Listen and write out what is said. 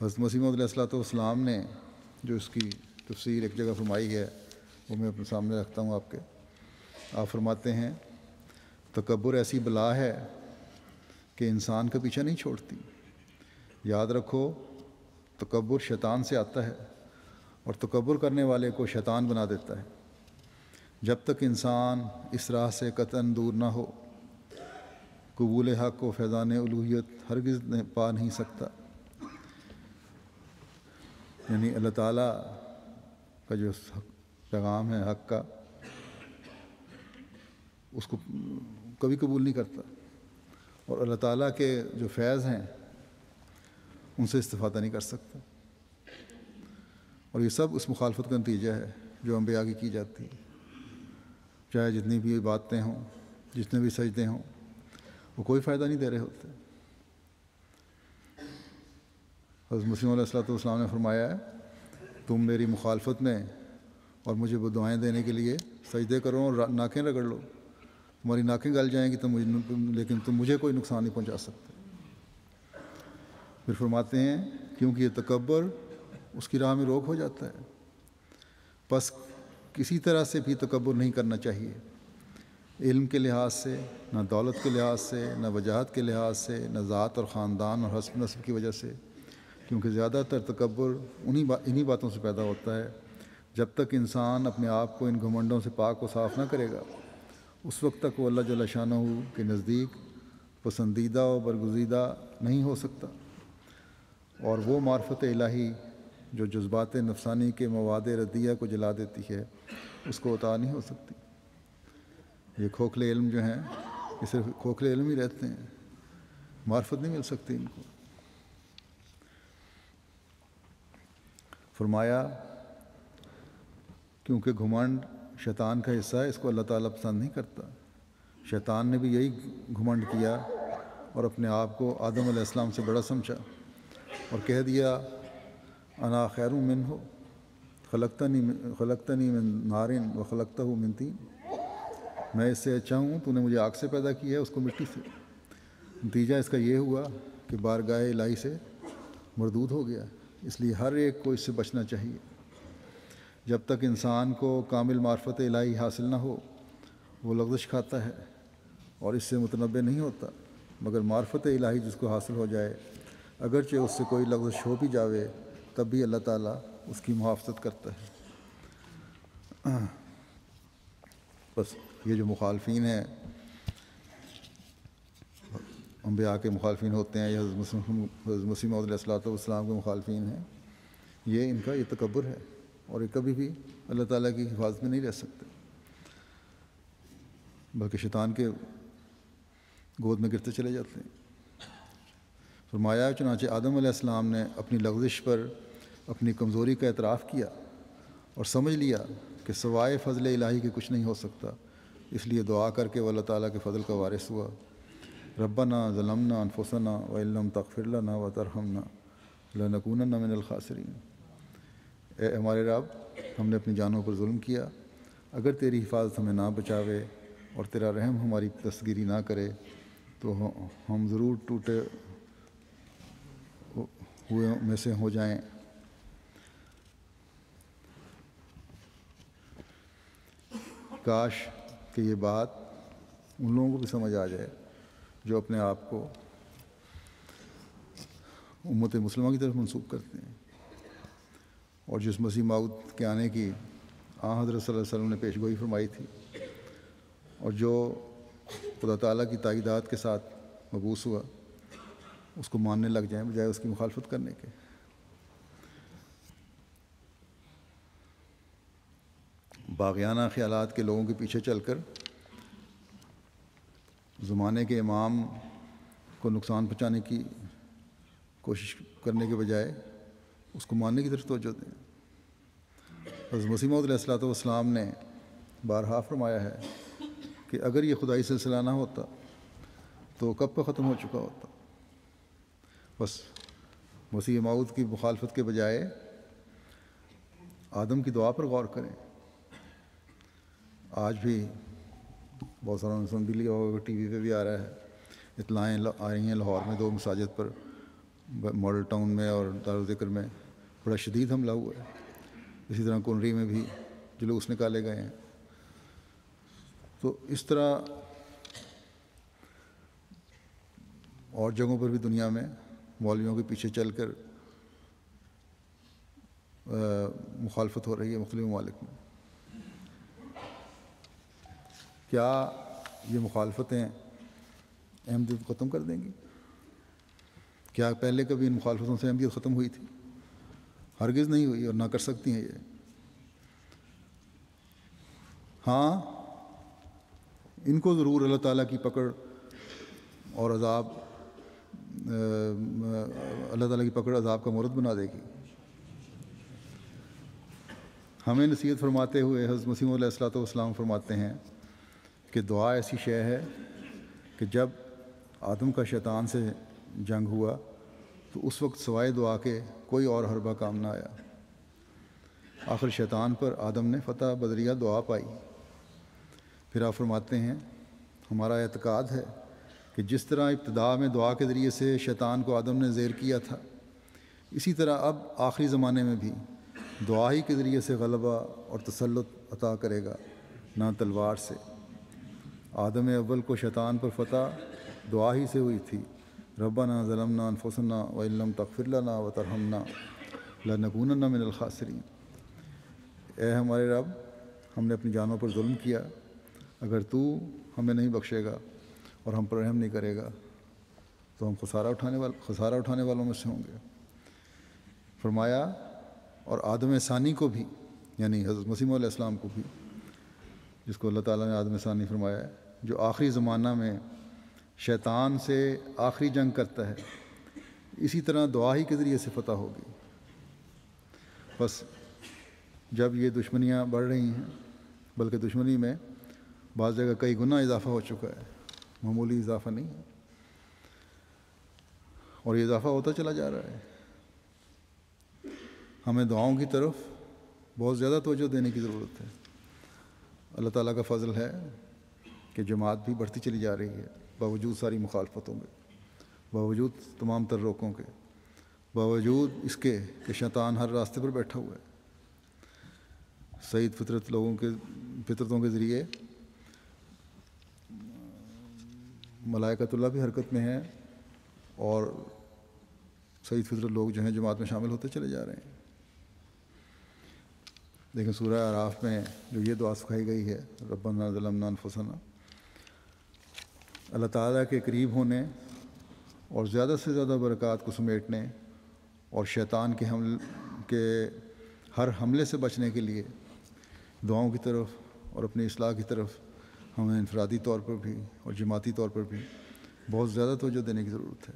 حضرت مسیح موعود علیہ الصلوۃ والسلام نے جو اس کی تفسیر ایک جگہ فرمائی ہے وہ میں اپنے سامنے رکھتا ہوں آپ کے. آپ فرماتے ہیں تکبر ایسی بلا ہے کہ انسان کا پیچھا نہیں چھوڑتی. یاد رکھو تکبر شیطان سے آتا ہے اور تکبر کرنے والے کو شیطان بنا دیتا ہے. جب تک انسان اس راہ سے قطعاً دور نہ ہو قبول حق و فیضان الوہیت ہرگز پا نہیں سکتا. یعنی اللہ تعالیٰ کا جو پیغام ہے حق کا اس کو کبھی قبول نہیں کرتا، اور اللہ تعالیٰ کے جو فیض ہیں ان سے استفادہ نہیں کر سکتا. اور یہ سب اس مخالفت کا نتیجہ ہے جو انبیاء کی جاتی ہے. چاہے جتنی بھی باتیں ہوں، جتنے بھی سجدے ہوں، وہ کوئی فائدہ نہیں دے رہے ہوتے. حضرت مسیح علیہ الصلوۃ والسلام نے فرمایا ہے تم میری مخالفت میں اور مجھے بدعائیں دینے کے لیے سجدے کرو اور ناکیں رگڑ لو. تمہاری ناکیں گل جائیں گی لیکن تم مجھے کوئی نقصان نہیں پہنچا سکتے. پھر فرماتے ہیں کیونکہ یہ تکبر اس کی راہ میں روک ہو جاتا ہے. بس کسی طرح سے بھی تکبر نہیں کرنا چاہیے، علم کے لحاظ سے، نہ دولت کے لحاظ سے، نہ وجاہت کے لحاظ سے، نہ ذات اور خاندان اور حسب نسب کی وجہ سے، کیونکہ زیادہ تر تکبر انہی باتوں سے پیدا ہوتا ہے. جب تک انسان اپنے آپ کو ان گھمنڈوں سے پاک و صاف نہ کرے گا اس وقت تک وہ اللہ جل شانہ کے نزدیک پسندیدہ و برگزیدہ نہیں ہو سکتا، اور وہ معرفت الہی جو جذبات نفسانی کے مواد ردیہ کو جلا دیتی ہے اس کو عطا نہیں ہو سکتی. یہ کھوکھلے علم جو ہیں یہ صرف کھوکھلے علم ہی رہتے ہیں، معرفت نہیں مل سکتی ان کو. فرمایا کیونکہ گھمنڈ شیطان کا حصہ ہے، اس کو اللہ تعالیٰ پسند نہیں کرتا. شیطان نے بھی یہی گھمنڈ کیا اور اپنے آپ کو آدم علیہ السلام سے بڑا سمجھا اور کہہ دیا انا خیر منہ خلقتنی من نار و خلقتہ من طین. میں اس سے اچھا ہوں، تو نے مجھے آگ سے پیدا کیا ہے، اس کو مٹی سے. نتیجہ اس کا یہ ہوا کہ بارگاہ الہی سے مردود ہو گیا. اس لیے ہر ایک کو اس سے بچنا چاہیے. جب تک انسان کو کامل معرفت الہی حاصل نہ ہو وہ لغزش کھاتا ہے اور اس سے متنبع نہیں ہوتا. مگر معرفت الہی جس کو حاصل ہو جائے اگرچہ اس سے کوئی لغزش ہو بھی جاوے تب بھی اللہ تعالیٰ اس کی محافظت کرتا ہے. بس یہ جو مخالفین ہیں انبیاء کے مخالفین ہوتے ہیں یا حضرت مسیح موعود علیہ الصلوۃ والسلام کے مخالفین ہیں، یہ ان کا یہ تکبر ہے اور یہ کبھی بھی اللہ تعالیٰ کی حفاظت میں نہیں رہ سکتے بلکہ شیطان کے گود میں گرتے چلے جاتے ہیں. فرمایا چنانچہ آدم علیہ السلام نے اپنی لغزش پر اپنی کمزوری کا اعتراف کیا اور سمجھ لیا کہ سوائے فضل الہی کے کچھ نہیں ہو سکتا. اس لیے دعا کر کے وہ اللہ تعالیٰ کے فضل کا وارث ہوا. ربنا ظلمنا انفسنا وان لم تغفر لنا وترحمنا لنکونن من الخاسرین. اے ہمارے رب، ہم نے اپنی جانوں پر ظلم کیا، اگر تیری حفاظت ہمیں نہ بچاوے اور تیرا رحم ہماری دستگیری نہ کرے تو ہم ضرور ٹوٹے ہوئے میں سے ہو جائیں. کاش کہ یہ بات ان لوگوں کو بھی سمجھ آ جائے جو اپنے آپ کو امت مسلمہ کی طرف منسوب کرتے ہیں اور جس مسیح موعود کے آنے کی حضرت صلی اللہ علیہ وسلم نے پیش گوئی فرمائی تھی اور جو خدا تعالیٰ کی تائیدات کے ساتھ مبعوث ہوا اس کو ماننے لگ جائیں بجائے اس کی مخالفت کرنے کے. باغیانہ خیالات کے لوگوں کے پیچھے چل کر زمانے کے امام کو نقصان پہنچانے کی کوشش کرنے کے بجائے اس کو ماننے کی طرف توجہ دیں. حضرت مسیح موعود علیہ الصلوۃ والسلام نے بارہا فرمایا ہے کہ اگر یہ خدائی سلسلہ نہ ہوتا تو کب کا ختم ہو چکا ہوتا. بس مسیح موعود کی مخالفت کے بجائے آدم کی دعا پر غور کریں. آج بھی بہت ساروں نے سن بھی لیا ہوگا، ٹی وی پہ بھی آ رہا ہے، اطلاعیں آ رہی ہیں لاہور میں 2 مساجد پر ماڈل ٹاؤن میں اور دارالذکر میں بڑا شدید حملہ ہوا ہے. اسی طرح کنری میں بھی جلوس نکالے گئے ہیں. تو اس طرح اور جگہوں پر بھی دنیا میں مولویوں کے پیچھے چل کر مخالفت ہو رہی ہے مختلف ممالک میں. کیا یہ مخالفتیں احمدیت ختم کر دیں گی؟ کیا پہلے کبھی ان مخالفتوں سے احمدیت ختم ہوئی تھی؟ ہرگز نہیں ہوئی اور نہ کر سکتی ہیں یہ. ہاں، ان کو ضرور اللہ تعالیٰ کی پکڑ اور عذاب اللہ تعالیٰ کی پکڑ عذاب کا مورد بنا دے گی. ہمیں نصیحت فرماتے ہوئے حضرت مسیح علیہ الصلوۃ والسلام فرماتے ہیں کہ دعا ایسی شے ہے کہ جب آدم کا شیطان سے جنگ ہوا تو اس وقت سوائے دعا کے کوئی اور حربہ کام نہ آیا. آخر شیطان پر آدم نے فتح بدریہ دعا پائی. پھر آپ فرماتے ہیں ہمارا اعتقاد ہے کہ جس طرح ابتداء میں دعا کے ذریعے سے شیطان کو آدم نے زیر کیا تھا، اسی طرح اب آخری زمانے میں بھی دعا ہی کے ذریعے سے غلبہ اور تسلط عطا کرے گا، نہ تلوار سے. آدم اول کو شیطان پر فتح دعا ہی سے ہوئی تھی. ربنا ظلمنا انفسنا وان لم تغفر لنا وترحمنا لنکونن من الخاسرین. اے ہمارے رب، ہم نے اپنی جانوں پر ظلم کیا، اگر تو ہمیں نہیں بخشے گا اور ہم پر رحم نہیں کرے گا تو ہم خسارہ اٹھانے والوں میں سے ہوں گے. فرمایا اور آدم ثانی کو بھی، یعنی حضرت مسیح علیہ السلام کو بھی، جس کو اللہ تعالیٰ نے آدم ثانی فرمایا ہے، جو آخری زمانہ میں شیطان سے آخری جنگ کرتا ہے، اسی طرح دعا ہی کے ذریعے سے فتح ہوگی. بس جب یہ دشمنیاں بڑھ رہی ہیں، بلکہ دشمنی میں بعض جگہ کئی گنا اضافہ ہو چکا ہے، معمولی اضافہ نہیں ہے، اور یہ اضافہ ہوتا چلا جا رہا ہے. ہمیں دعاؤں کی طرف بہت زیادہ توجہ دینے کی ضرورت ہے. اللہ تعالیٰ کا فضل ہے کہ جماعت بھی بڑھتی چلی جا رہی ہے باوجود ساری مخالفتوں کے، باوجود تمام تر روکوں کے، باوجود اس کے کہ شیطان ہر راستے پر بیٹھا ہوا ہے. سعید فطرتوں کے ذریعے ملائکۃ اللہ بھی حرکت میں ہیں، اور سعید فطرت لوگ جو ہیں جماعت میں شامل ہوتے چلے جا رہے ہیں. لیکن سورہ اعراف میں جو یہ دعا سکھائی گئی ہے، ربنا ظلمنا انفسنا، اللہ تعالیٰ کے قریب ہونے اور زیادہ سے زیادہ برکات کو سمیٹنے اور شیطان کے ہر حملے سے بچنے کے لیے دعاؤں کی طرف اور اپنی اصلاح کی طرف ہمیں انفرادی طور پر بھی اور جماعتی طور پر بھی بہت زیادہ توجہ دینے کی ضرورت ہے.